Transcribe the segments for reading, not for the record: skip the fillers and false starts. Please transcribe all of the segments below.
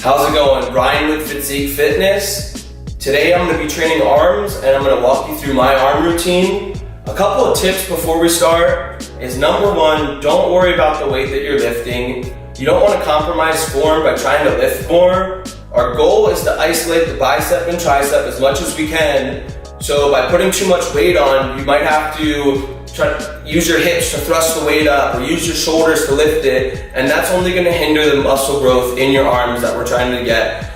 How's it going? Ryan with Fitzeak Fitness. Today I'm going to be training arms and I'm going to walk you through my arm routine. A couple of tips before we start is number one, don't worry about the weight that you're lifting. You don't want to compromise form by trying to lift more. Our goal is to isolate the bicep and tricep as much as we can. So by putting too much weight on, you might have to try to use your hips to thrust the weight up or use your shoulders to lift it, and that's only going to hinder the muscle growth in your arms that we're trying to get.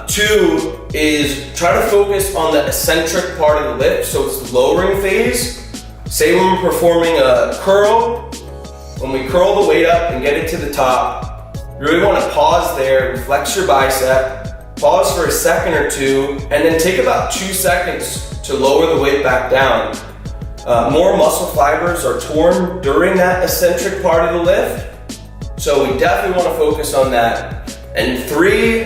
Two is try to focus on the eccentric part of the lift, so it's the lowering phase. Say when we're performing a curl, when we curl the weight up and get it to the top, you really want to pause there, flex your bicep, pause for a second or two, and then take about 2 seconds to lower the weight back down. More muscle fibers are torn during that eccentric part of the lift, so we definitely want to focus on that. And three,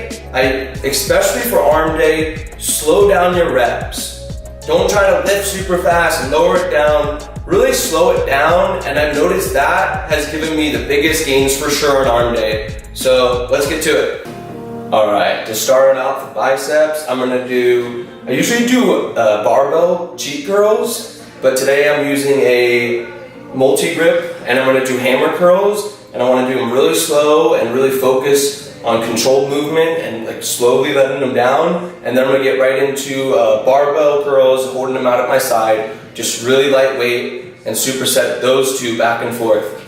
especially for arm day, slow down your reps. Don't try to lift super fast and lower it down. Really slow it down, and I've noticed that has given me the biggest gains for sure on arm day. So let's get to it. All right, to start out the biceps, I usually do barbell cheat curls, but today I'm using a multi-grip and I'm gonna do hammer curls, and I wanna do them really slow and really focus on controlled movement and like slowly letting them down. And then I'm gonna get right into barbell curls, holding them out at my side, just really lightweight and superset those two back and forth.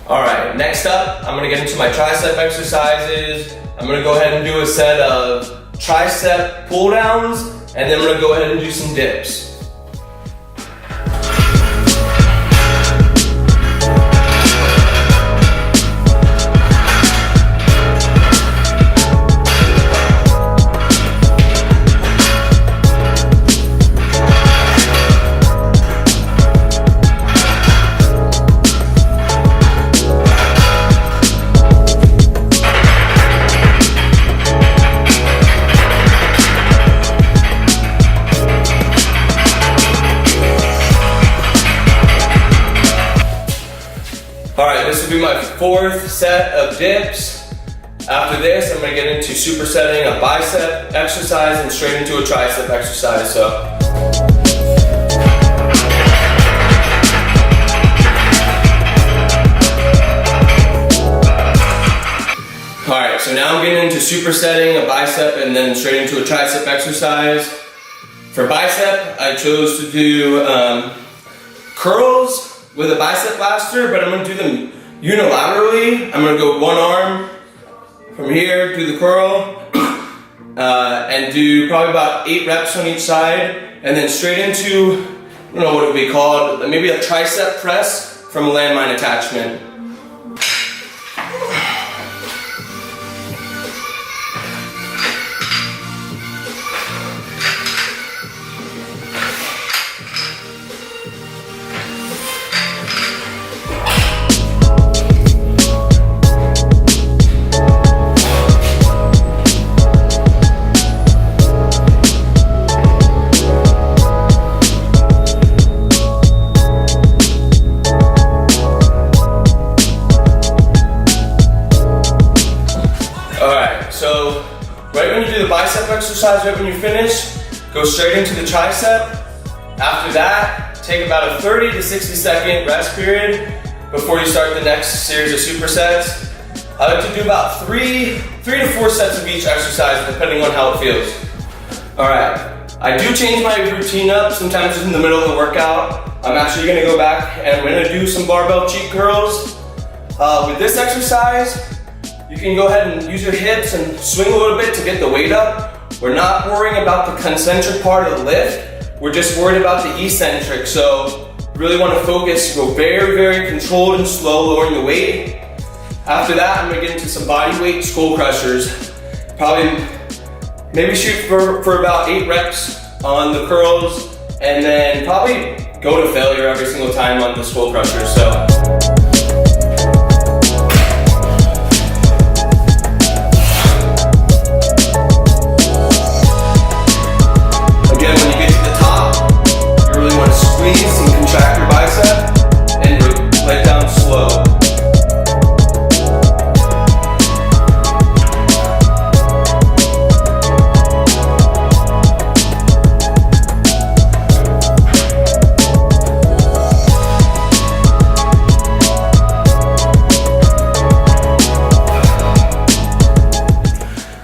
Alright, next up, I'm going to get into my tricep exercises. I'm going to go ahead and do a set of tricep pull downs, and then I'm going to go ahead and do some dips. Alright, this will be my fourth set of dips. After this, I'm going to get into supersetting a bicep exercise and straight into a tricep exercise. Alright, so now I'm getting into supersetting a bicep and then straight into a tricep exercise. For bicep, I chose to do curls with a bicep blaster, but I'm going to do them unilaterally. I'm going to go one arm from here, do the curl, and do probably about 8 reps on each side, and then straight into, I don't know what it would be called, maybe a tricep press from a landmine attachment. So, right when you do the bicep exercise, right when you finish, go straight into the tricep. After that, take about a 30 to 60 second rest period before you start the next series of supersets. I like to do about three to four sets of each exercise depending on how it feels. Alright, I do change my routine up sometimes in the middle of the workout. I'm actually going to go back and I'm going to do some barbell cheat curls. With this exercise, you can go ahead and use your hips and swing a little bit to get the weight up, we're not worrying about the concentric part of the lift, we're just worried about the eccentric. So really want to focus, go very, very controlled and slow, lowering the weight. After that, I'm gonna get into some body weight skull crushers. Probably, maybe shoot for about 8 reps on the curls, and then probably go to failure every single time on the skull crushers. So. Again, when you get to the top, you really want to squeeze and contract your bicep and let down slow.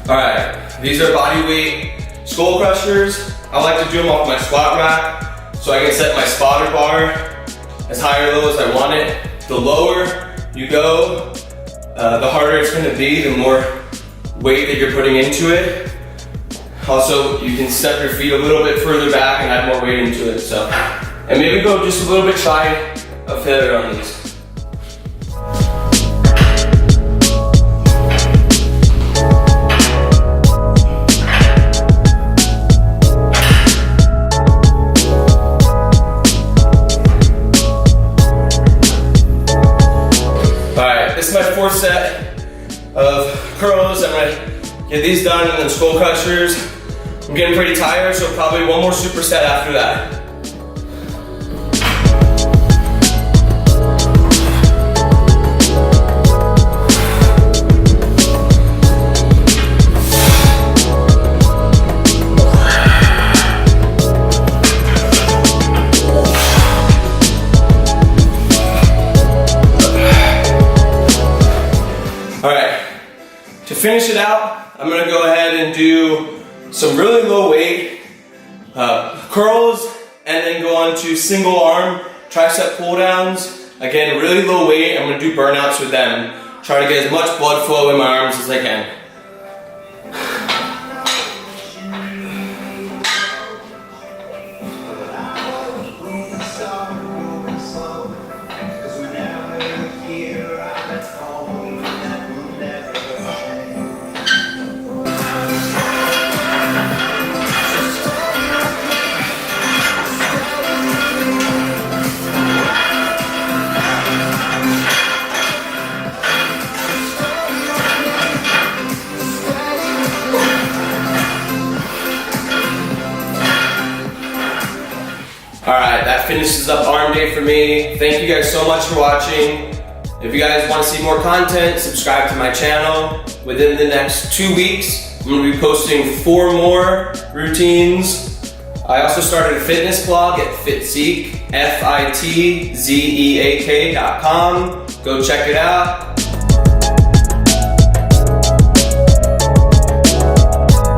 Alright, these are body weight skull crushers. I like to do them off my squat rack so I can set my spotter bar as high or low as I want it. The lower you go, the harder it's going to be, the more weight that you're putting into it. Also, you can step your feet a little bit further back and add more weight into it. So, and maybe go just a little bit shy of failure on these. This is my 4th set of curls. I'm gonna get these done and then skull crushers. I'm getting pretty tired, so probably one more superset after that. Alright, to finish it out, I'm going to go ahead and do some really low weight curls and then go on to single arm tricep pull downs. Again, really low weight. I'm going to do burnouts with them. Try to get as much blood flow in my arms as I can. Alright, that finishes up arm day for me. Thank you guys so much for watching. If you guys want to see more content, subscribe to my channel. Within the next 2 weeks, I'm going to be posting 4 more routines. I also started a fitness blog at Fitzeak, Fitzeak.com. Go check it out.